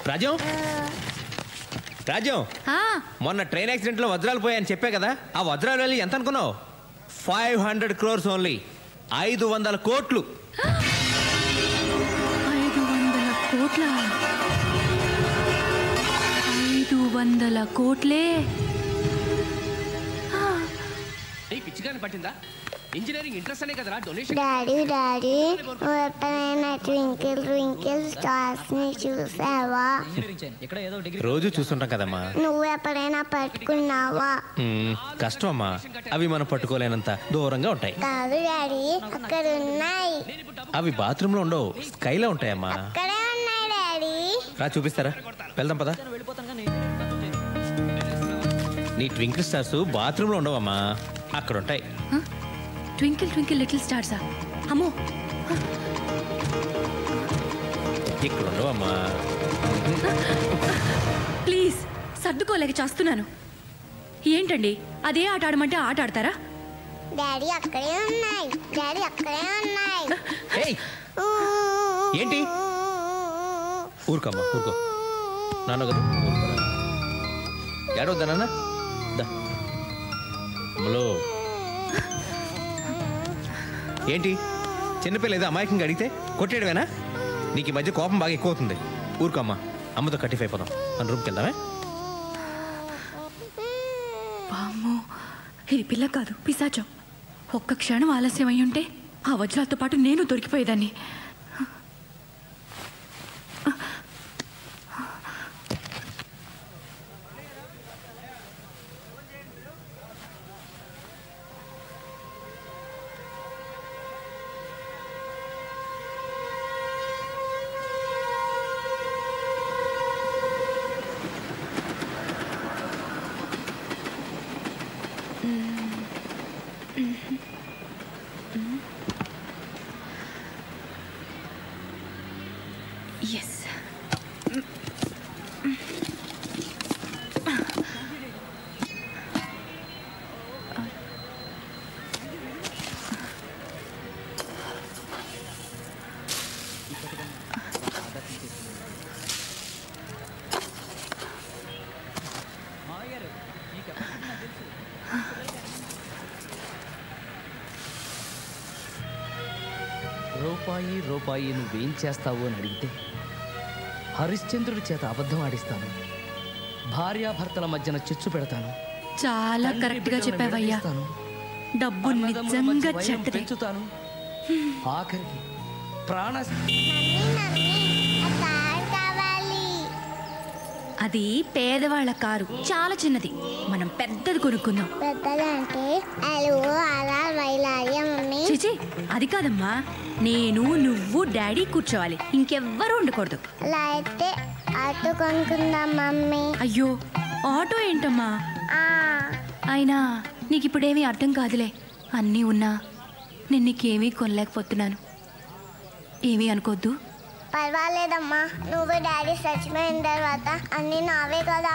రాజ్యం రాజ్యం మొన్న ట్రైన్ యాక్సిడెంట్లో వజ్రాలు పోయాయని చెప్పే కదా, ఆ వజ్రాలు వెళ్ళి ఎంత అనుకున్నావు? 500 crores ఓన్లీ. 500 కోట్లు. 500 కోట్ల? 500 కోట్లే? పిచ్చిగాని పట్టిందా? ఇంజనీరింగ్ ఇంట్రెస్ట్ అనే కదరా డొనేషన్. డాడీ నువ్వు ఎప్పుడైనా ట్వింకిల్ ట్వింకిల్ స్టార్స్ ని చూసావా? రోజు చూస్తుంటాం కదమ్మా. నువ్వు ఎప్పుడైనా పట్టుకున్నావా? కష్టం అమ్మా, అవి మనం పట్టుకోలేనంత దూరంగా ఉంటాయి. కాదు డాడీ, అక్కడ ఉన్నాయి. అవి బాత్రూమ్ లో ఉండవు, స్కైలో ఉంటాయమ్మా. అక్కడే ఉన్నాయి డాడీ. రా చూపిస్తారా, వెళ్దాం పదా. నీ ట్వింకిల్ స్టార్స్ బాత్రూమ్ లో ఉండవమ్మా, అక్కడ ఉంటాయి. ట్వింకిల్ ట్వింకిల్ లిటిల్ స్టార్సా? అమ్మో, ఇక్కడ ఉండవమ్మా. ప్లీజ్, సర్దుకోలేక చేస్తున్నాను. ఏంటండి, అదే ఆట ఆడమంటే ఆట ఆడతారా? డాడీ అక్కడే ఉన్నాయి, డాడీ అక్కడే ఉన్నాయి. ఏంటి? ఊరుకోమ్మా, ఊరుకో. నాన్న కదా, ఏడవద్దా నాన్న? ఏంటి చిన్నపిల్ల ఏదో అమాయకంగా అడిగితే కొట్టేయడమేనా? నీకు ఈ మధ్య కోపం బాగా ఎక్కువ అవుతుంది. ఊరుకోమ్మా, అమ్మతో కట్టిఫ్ అయిపోదాం. మన రూమ్కి వెళ్దామే. బామ్మో, ఇది పిల్ల కాదు, పిశాచం. ఒక్క క్షణం ఆలస్యం అయి ఉంటే ఆ వజ్రాలతో పాటు నేను దొరికిపోయేదాన్ని. Yes. రూపాయి రూపాయి నువ్వేం చేస్తావు అని అడిగితే హరిశ్చంద్రుడి చేత అబద్ధం ఆడిస్తాను, భార్యాభర్తల మధ్యన చిచ్చు పెడతాను. చాలా కరెక్ట్ గా చెప్పావయ్యా. డబ్బు నిజంగా పెంచుతాను, ఆఖరికి ప్రాణ. అది పేదవాళ్ళ కారు, చాలా చిన్నది. మనం పెద్దది కొనుక్కుందాం. పెద్దదంటే చిచి, అది కాదమ్మా. నేను, నువ్వు, డాడీ కూర్చోవాలి, ఇంకెవ్వరూ ఉండకూడదు. అలా అయితే ఆటో కొనుక్కుందాం మమ్మీ. అయ్యో, ఆటో ఏంటమ్మా? అయినా నీకు ఇప్పుడేమీ అర్థం కాదులే. అన్నీ ఉన్నా నేను నీకేమీ కొనలేకపోతున్నాను. ఏమీ అనుకోద్దు. పర్వాలేదమ్మా, నువ్వు డాడీ చచ్చిపోయిన తర్వాత అన్నీ నావే కదా.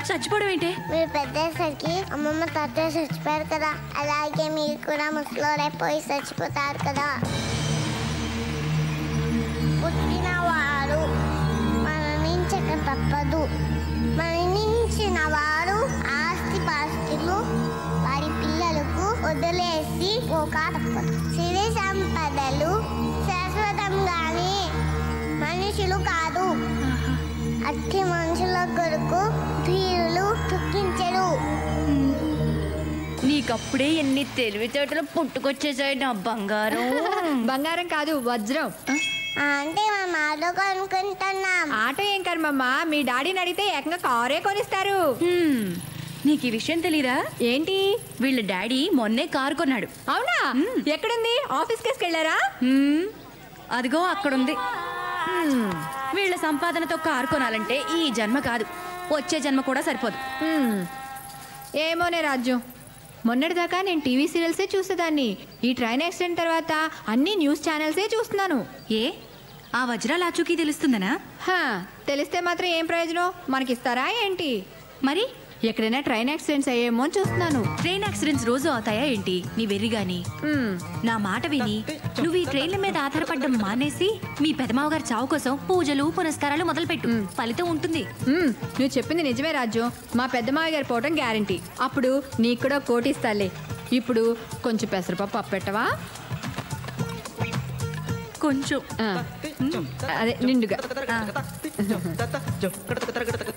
చచ్చిపోవడం ఏంటే? మీరు పెద్దసరికి అమ్మమ్మ తాతయ్య చచ్చిపోయారు కదా, అలాగే మీరు కూడా ముసలోడైపోయి చచ్చిపోతారు కదా. పుట్టినవారు మరణించక తప్పదు, మరణించిన వారు ఆస్తిపాస్తులు వారి పిల్లలకు వదిలేసి పోక తప్పదు. సిరి సంపదలు శాశ్వతంగానే, మనుషులు కాదు. అట్టి మనుషుల కొరకు ధీరులు దుఃఖించరు. నీకప్పుడే ఎన్ని తెలివితేటలు పుట్టుకొచ్చేసాయి నా బంగారం. బంగారం కాదు, వజ్రం. అంటే మేము ఆటో కొనుక్కుంటున్నాం. ఆటో ఏం కర్మమ్మా, మీ డాడీని అడిగితే ఏకంగా కారే కొనిస్తారు. నీకు ఈ విషయం తెలీదా? ఏంటి? వీళ్ళ డాడీ మొన్నే కారు కొన్నాడు. అవునా? ఎక్కడుంది? ఆఫీస్ కేసుకెళ్ళారా? అదిగో అక్కడుంది. వీళ్ళ సంపాదనతో కారు కొనాలంటే ఈ జన్మ కాదు, వచ్చే జన్మ కూడా సరిపోదు. ఏమోనే రాజ్యం, మొన్నటిదాకా నేను టీవీ సీరియల్సే చూసేదాన్ని. ఈ ట్రైన్ యాక్సిడెంట్ తర్వాత అన్ని న్యూస్ ఛానల్సే చూస్తున్నాను. ఏ, ఆ వజ్రాల ఆచూకీ తెలుస్తుందనా? తెలిస్తే మాత్రం ఏం ప్రయోజనం? మనకిస్తారా ఏంటి? మరి ఎక్కడైనా ట్రైన్ యాక్సిడెంట్స్ అయ్యేమో అని చూస్తున్నాను. ట్రైన్ యాక్సిడెంట్స్ రోజు అవుతాయా ఏంటి నీ వెర్రి గాని? నా మాట విని నువ్వు ఈ ట్రైన్ల మీద ఆధారపడడం మానేసి మీ పెదమావ గారి చావు కోసం పూజలు పునస్కారాలు మొదలుపెట్టు. ఫలితం ఉంటుంది. నువ్వు చెప్పింది నిజమే రాజు. మా పెద్దమావ గారు పోవటం గ్యారంటీ. అప్పుడు నీకు కూడా కోటిస్తాలే. ఇప్పుడు కొంచెం పెసరపప్పు అప్పెట్టవా? కొంచెం అదే నిండుగా.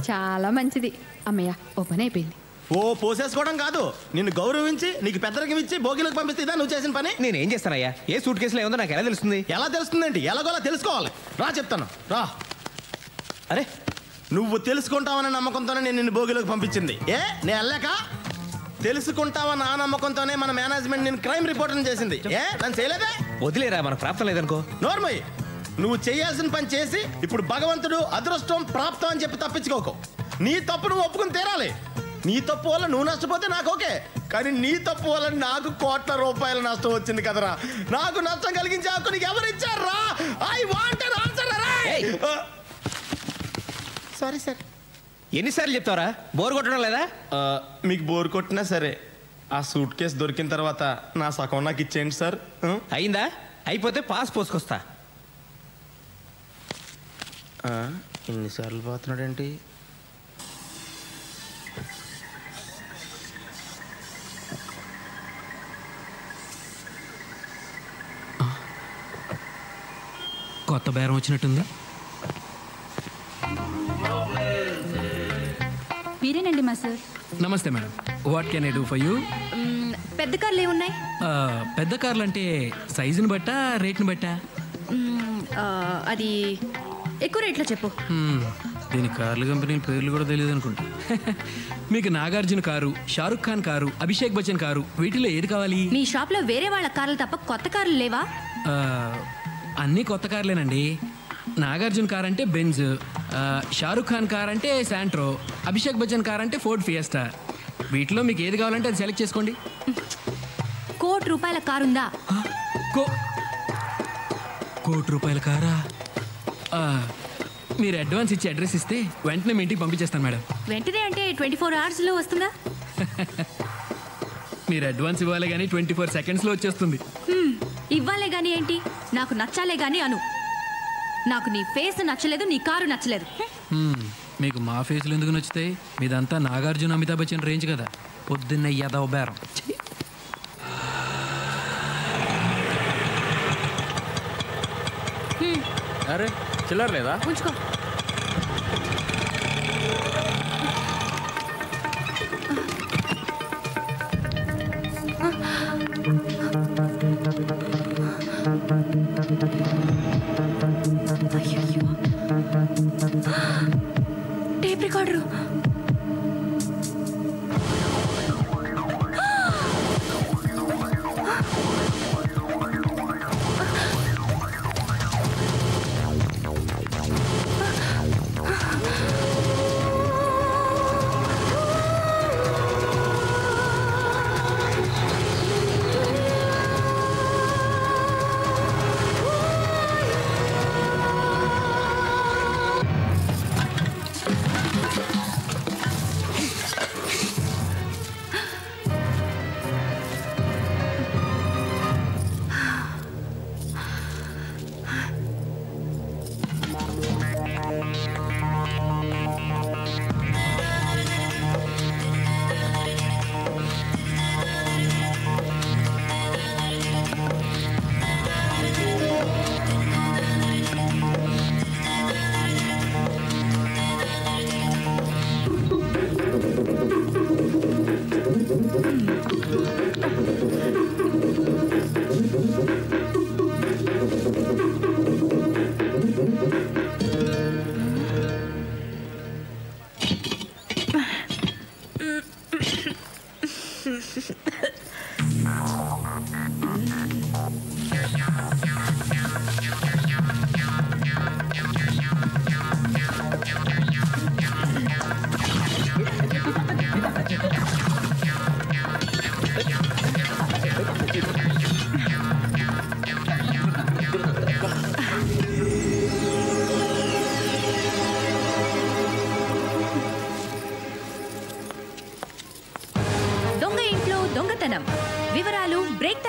చాలా మంచిది. అమ్మయ్య ఓ పని అయిపోయింది. ఓ పోసేసుకోవడం కాదు, నిన్ను గౌరవించి నీకు పెద్దరికం ఇచ్చి భోగిలకు పంపిస్తే ఇదా నువ్వు చేసిన పని? నేనేం చేస్తానయ్యా? ఏ సూట్ కేసులో ఏముందో నాకు ఎలా తెలుస్తుంది? ఎలా తెలుస్తుందండి? ఎలాగోలా తెలుసుకోవాలి. రా చెప్తాను రా. అరే నువ్వు తెలుసుకుంటావన్న నమ్మకంతోనే నేను నిన్ను భోగిలోకి పంపించింది. నేను వెళ్ళాక తెలుసుకుంటావన్న ఆ నమ్మకంతోనే మన మేనేజ్మెంట్ నేను క్రైమ్ రిపోర్ట్ చేసింది. నన్ను చేయలేదే? వదిలేరా, మనకు ప్రాప్తం లేదనుకో. నోర్మయ్య, నువ్వు చేయాల్సిన పని చేసి ఇప్పుడు భగవంతుడు అదృష్టం ప్రాప్తం అని చెప్పి తప్పించుకోకు. నీ తప్పు నువ్వు ఒప్పుకుని తీరాలి. నీ తప్పు వల్ల నువ్వు నష్టపోతే నాకు ఓకే, కానీ నీ తప్పు వల్ల నాకు కోట్ల రూపాయల నష్టం వచ్చింది కదరా. నాకు నష్టం కలిగించే హక్కు నీకు ఎవరు ఇచ్చారా? I want an answer. Sorry sir. ఎన్నిసార్లు చెప్తావరా? బోర్ కొట్టడం లేదా? మీకు బోర్ కొట్టినా సరే ఆ సూట్ కేసు దొరికిన తర్వాత నా సగం నాకు ఇచ్చేయండి సార్. అయిందా? అయిపోతే పాస్ పోసుకొస్తా. ఎన్నిసార్లు పోతున్నాడేంటి? కొత్త బేరం వచ్చినట్టుంది. మీరేనండి మా సార్. నమస్తే madam, what can I do for you? పెద్ద కార్లు ఏమున్నాయి? పెద్ద కార్లు అంటే సైజుని బట్టా రేట్ని బట్టా? అది ఎక్కువ రేట్లో చెప్పు. దీని కార్లు కంపెనీ పేర్లు కూడా తెలియదు అనుకుంటా. మీకు Nagarjuna car, Shahrukh Khan car, Abhishek Bachchan car, వీటిలో ఏది కావాలి? మీ షాప్లో వేరే వాళ్ళ కార్లు తప్ప కొత్త కార్లు లేవా? అన్నీ కొత్త కార్లేనండి. నాగార్జున కార్ అంటే బెంజ్, షారుఖ్ ఖాన్ కార్ అంటే శాంట్రో, అభిషేక్ బచ్చన్ కార్ అంటే ఫోర్డ్ ఫియస్టా. వీటిలో మీకు ఏది కావాలంటే అది సెలెక్ట్ చేసుకోండి. ₹1,00,00,000 కారుందా? ₹1,00,00,000 కారా? మీరు అడ్వాన్స్ ఇచ్చి అడ్రస్ ఇస్తే వెంటనే మీ ఇంటికి పంపించేస్తాను మేడం. వెంటనే అంటే 24 అవర్స్లో వస్తుందా? మీరు అడ్వాన్స్ ఇవ్వాలి కానీ 24 సెకండ్స్లో వచ్చేస్తుంది. ఇవ్వాలే గాని ఏంటి, నాకు నచ్చాలే గాని అను. నాకు నీ ఫేస్ నచ్చలేదు, నీ కారు నచ్చలేదు. మీకు మా ఫేస్లు ఎందుకు నచ్చుతాయి? మీదంతా నాగార్జున అమితాబ్ బచ్చన్ రేంజ్ కదా. పొద్దున్న యదవ బేరం. అరే చిల్లర లేదా? ఉంచుకో. Tape recorder.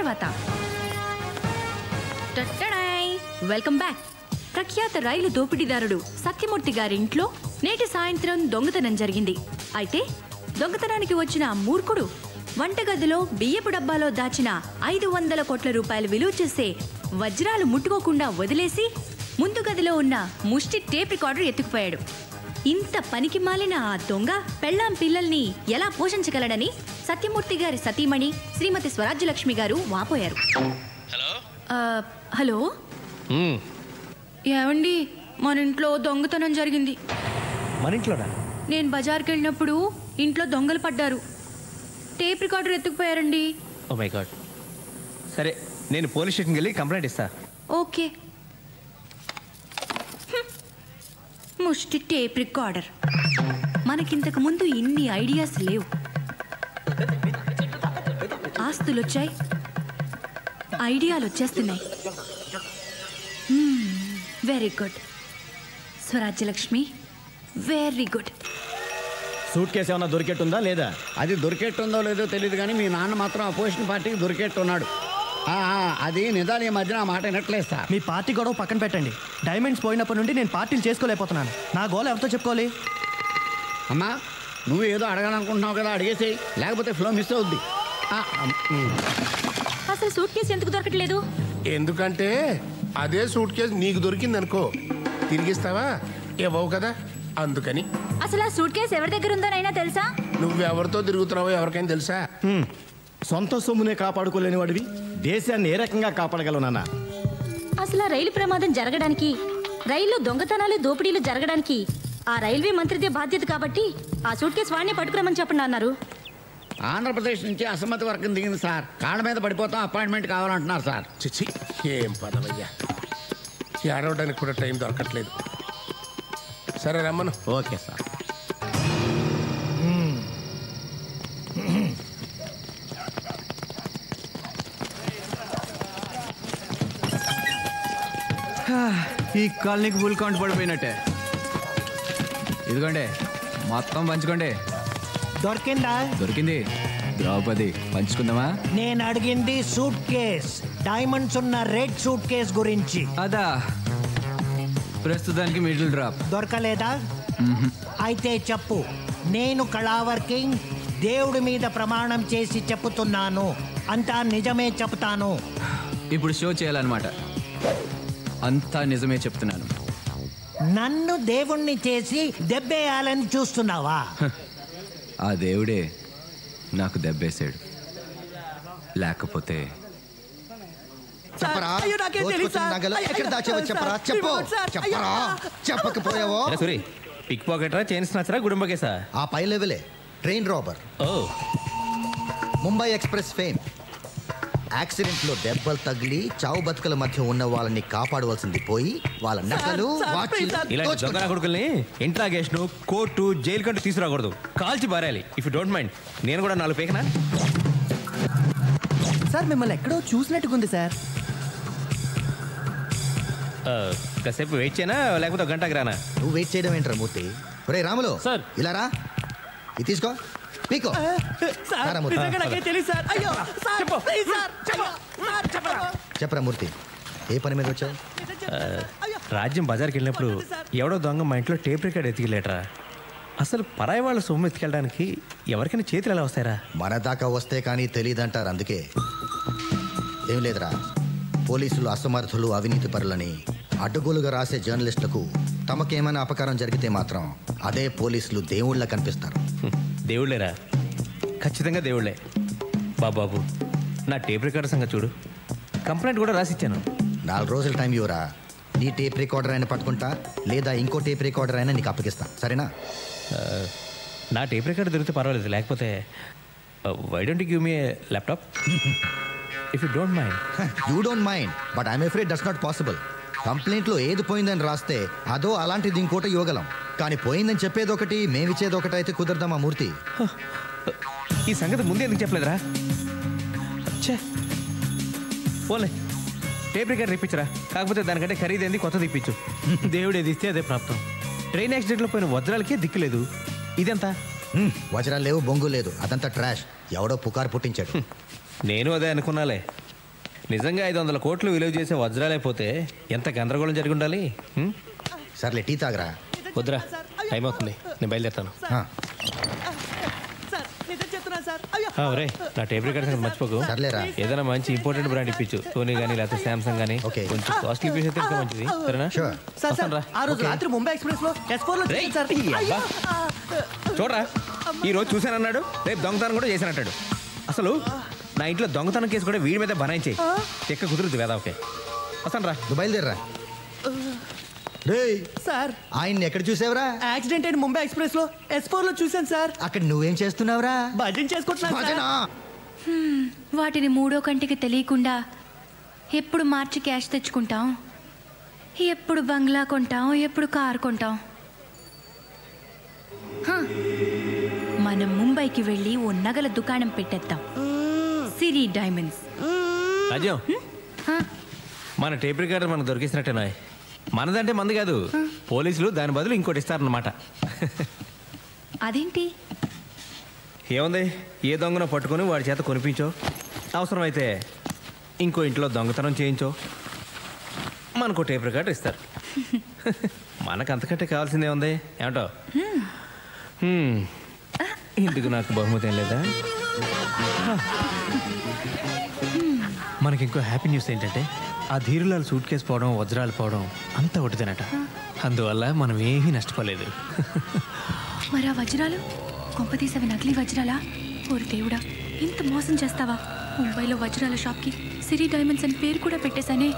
తర్వాత. టట్టడాయ్! Welcome back. ప్రఖ్యాత రైలు దోపిడీదారుడు సత్యమూర్తి గారి ఇంట్లో నేటి సాయంత్రం దొంగతనం జరిగింది. అయితే దొంగతనానికి వచ్చిన ఆ మూర్ఖుడు వంటగదిలో బియ్యపు డబ్బాలో దాచిన 500 కోట్ల రూపాయలు విలువ చేసే వజ్రాలు ముట్టుకోకుండా వదిలేసి ముందు గదిలో ఉన్న ముష్టి టేప్ రికార్డర్ ఎత్తుకుపోయాడు. ఇంత పనికి మాలిన ఆ దొంగ పెళ్ళాం పిల్లల్ని ఎలా పోషించగలడని సత్యమూర్తి గారి సతీమణి శ్రీమతి స్వరాజ్యలక్ష్మి గారు వాపోయారు. హలో, ఏమండి, మన ఇంట్లో దొంగతనం జరిగింది. మన ఇంట్లోనా? నేను బజార్కి వెళ్ళినప్పుడు ఇంట్లో దొంగలు పడ్డారు. టేప్ రికార్డర్ ఎత్తుకుపోయారండి. Oh my god. సరే, నేను పోలీస్ స్టేషన్కి వెళ్ళి కంప్లైంట్ ఇస్తా. ఓకే. ముష్టి టేప్ రికార్డర్. మనకింతకు ముందు ఇన్ని ఐడియాస్ లేవు. ఆస్తులు వచ్చాయి, ఐడియాలు వచ్చేస్తున్నాయి. Very good Swarajyalakshmi, very good. Suit case ఏమన్నా దొరికేట్టుందా లేదా? అది దొరికేట్టుందో లేదో తెలియదు కానీ మీ నాన్న మాత్రం అపోజిషన్ పార్టీకి దొరికేట్టున్నాడు. అది నిజాలు ఈ మధ్యన ఆ మాట వినట్లేదు సార్. మీ పార్టీ గొడవ పక్కన పెట్టండి. డైమండ్స్ పోయినప్పటి నుండి నేను పార్టీలు చేసుకోలేకపోతున్నాను. నా గోల్ ఎవరితో చెప్పుకోవాలి? అమ్మా, నువ్వు ఏదో అడగాలనుకుంటున్నావు కదా, అడిగేసేయి, లేకపోతే ఫ్లో మిస్ అవుద్ది. అసలు సూట్ కేసు ఎందుకు దొరకట్లేదు? ఎందుకంటే అదే సూట్ కేసు నీకు దొరికింది అనుకో, తిరిగిస్తావా? ఇవ్వవు కదా, అందుకని. అసలు ఆ సూట్ కేసు ఎవరి దగ్గర ఉందోనైనా తెలుసా? నువ్వెవరితో తిరుగుతున్నావో ఎవరికైనా తెలుసా? సొంత సొమ్మునే కాపాడుకోలేని వాడివి దేశాన్ని ఏ రకంగా కాపాడగలవు నాన్న? అసలు ఆ రైలు ప్రమాదం జరగడానికి, రైల్లో దొంగతనాలు దోపిడీలు జరగడానికి ఆ రైల్వే మంత్రిదే బాధ్యత కాబట్టి ఆ సూట్ కేసు వాడిని పట్టుకురమని చెప్పండి అన్నారు. ఆంధ్రప్రదేశ్ నుంచి అసమ్మతి వర్గం దిగింది సార్. కాళ్ళ మీద పడిపోతాం, అపాయింట్మెంట్ కావాలంటున్నారు సార్. చిచ్చి, ఏం పదవయ్యా, ఏడవడానికి కూడా టైం దొరకట్లేదు. సరే రమ్మను. Okay sir. ఈ కాలనీకి ఫుల్ కౌంట్ పడిపోయినట్టే. ఇదిగోండి, మొత్తం పంచుకోండి. దొరికిందా? దొరికింది. ద్రౌపది, పంచుకుందామా? నేను అడిగింది సూట్ కేస్, డైమండ్స్ ఉన్న రెడ్ సూట్ కేస్ గురించి. అదా, ప్రస్తుతానికి మిడిల్ డ్రాప్. దొరకలేదా? అయితే చెప్పు. నేను కళావర్ కింగ్ దేవుడి మీద ప్రమాణం చేసి చెప్పుతున్నాను, అంతా నిజమే చెప్తాను. ఇప్పుడు షో చేయాలన్నమాట. అంతా నిజమే చెప్తున్నాను. నన్ను దేవుణ్ణి చేసి దెబ్బేయాలని చూస్తున్నావా? ఆ దేవుడే నాకు దెబ్బేశాడు, లేకపోతే చెప్పరా? నగలు ఎక్కడ దాచేవో చెప్పరా? చెప్పు. చెప్పరా? చెప్పకపోయావో? సూరి, పిక్ పాకెటరా, చైన్ స్నాచరా, గుడుంబకేసా? ఆ పై లెవెలే train robber. Mumbai Express fame. యాక్సిడెంట్లో దెబ్బలు తగిలి చావు బతుకల మధ్య ఉన్న వాళ్ళని కాపాడవలసింది పోయి వాళ్ళ నగలు ఇలాంటి దొంగ కొడుకుల్ని ఇంట్రాగేషన్, కోర్టు, జైలు కంటూ తీసుకురాకూడదు, కాల్చి పారేయాలి. ఇఫ్ యూ డోంట్ మైండ్ నేను కూడా 4 పేకనా? సార్, మిమ్మల్ని ఎక్కడో చూసినట్టుకుంది సార్. కాసేపు వెయిట్ చేయనా, లేకపోతే 1 గంటకి రానా? నువ్వు వెయిట్ చేయడం ఏంట్రా మూర్తి? ఒరే రాములు, సార్ ఇలా రా, ఇది తీసుకో, పీకో. చెప్పరా మూర్తి, ఏ పని మీద వచ్చావు? రాజ్యం బజార్కి వెళ్ళినప్పుడు ఎవడో దొంగ మా ఇంట్లో టేప్ రికార్డ్ ఎత్తికెళ్ళేట్రా. అసలు పరాయి వాళ్ళ సొమ్ము ఎత్తుకెళ్ళడానికి ఎవరికైనా చేతులు ఎలా వస్తాయరా? మన దాకా వస్తే కానీ తెలియదంటారు. అందుకే ఏం లేదురా, పోలీసులు అసమర్థులు, అవినీతి పరులని అడ్డగోలుగా రాసే జర్నలిస్టులకు తమకేమైనా అపకారం జరిగితే మాత్రం అదే పోలీసులు దేవుళ్ళ కనిపిస్తారు. దేవుళ్ళేరా, ఖచ్చితంగా దేవుళ్ళే. బాబు, నా టేప్ రికార్డర్ సంగతి చూడు. కంప్లైంట్ కూడా రాసిచ్చాను. 4 రోజుల టైం ఇవ్వరా, నీ టేప్ రికార్డర్ అయినా పట్టుకుంటా, లేదా ఇంకో టేప్ రికార్డర్ అయినా నీకు అప్పగిస్తా, సరేనా? నా టేప్ రికార్డర్ దొరికితే పర్వాలేదు, లేకపోతే why don't you give me laptop if you don't mind? You don't mind, but I'm afraid that's not possible. కంప్లైంట్లో ఏది పోయిందని రాస్తే అదో అలాంటిది ఇంకోటి ఇవ్వగలం, కానీ పోయిందని చెప్పేది ఒకటి, మేమిచ్చేది ఒకటి అయితే కుదరదామా మూర్తి? ఈ సంగతి ముందే ఎందుకు చెప్పలేదురా? పోలే, టేప్ రికార్డర్ ఇప్పించరా, కాకపోతే దానికంటే ఖరీదైంది కొత్తది ఇప్పించు. దేవుడు ఏది ఇస్తే అదే ప్రాప్తం. ట్రైన్ యాక్సిడెంట్లో పోయిన వజ్రాలకే దిక్కులేదు, ఇదంతా వజ్రాలు లేవు, బొంగు లేదు, అదంతా ట్రాష్. ఎవడో పుకారు పుట్టించాడు. నేను అదే అనుకున్నాలే. నిజంగా 500 కోట్లు విలువ చేసే వజ్రాలైపోతే ఎంత గందరగోళం జరిగి ఉండాలి. సర్లే టీ తాగరా. వద్దురా, టైం అవుతుంది, నేను బయలుదేరుతాను. ఒరే, నా టేప్ రికార్డ్ సంగతి మర్చిపోకు. సర్లేరా. ఏదైనా మంచి ఇంపార్టెంట్ బ్రాండ్ ఇప్పించు, సోనీ కానీ లేకపోతే శాంసంగ్ కానీ. కొంచెం కాస్ట్లీ పీస్ అయితే ఇంకా మంచిది. సరేనా? చూడరా, ఈ రోజు చూశానన్నాడు, రేపు దొంగతనం కూడా చేశానంటాడు. అసలు నా ఇంట్లో దొంగతనం కేసు కూడా వీడి మీద బనాయించేయి. ఎక్క కుదురుద్ది వేదా. ఓకే, వస్తాను రా. నువ్వు బయలుదేరరా. సార్, ఆయన్ని ఎక్కడ చూసావురా? యాక్సిడెంట్ అయిన ముంబై ఎక్స్ప్రెస్ లో S4 లో చూశాను సార్. అక్కడ నువ్వేం చేస్తున్నావురా? భజన చేసుకుంటున్నా. వాటిని మూడో కంటికి తెలియకుండా ఎప్పుడు మార్చి క్యాష్ తెచ్చుకుంటాం, ఎప్పుడు బంగ్లా కొంటాం, ఎప్పుడు కారు కొంటాం. మనం ముంబైకి వెళ్ళి ఓ నగల దుకాణం పెట్టేద్దాం, సిరి డైమండ్స్. రాజ్యం, మన టేప్ రికార్డర్ మనకు దొరికిసినట్టేనా? మనదంటే మంది కాదు, పోలీసులు దాని బదులు ఇంకోటి ఇస్తారన్నమాట. అదేంటి? ఏముంది, ఏ దొంగను పట్టుకొని వాడి చేత కొనిపించో, అవసరమైతే ఇంకో ఇంట్లో దొంగతనం చేయించో మనకు టేప్ రికార్డర్ ఇస్తారు. మనకు అంతకంటే కావాల్సిందే ఉంది. ఏమంటావు? ఇందుకు నాకు బహుమతి ఏం లేదా? మనకి ఇంకో హ్యాపీ న్యూస్ ఏంటంటే ఆ ధీరులాలు సూట్ కేసు పోవడం, వజ్రాలు పోవడం అంతా ఒకటిదేనట. అందువల్ల మనం ఏమీ నష్టపోలేదు. మరి ఆ వజ్రాలు కొంపతీసవి నకిలీ వజ్రాలా? ఓరి దేవుడా, ఇంత మోసం చేస్తావా? ముంబైలో వజ్రాల షాప్కి సిరి డైమండ్స్ అని పేరు కూడా పెట్టేశానే.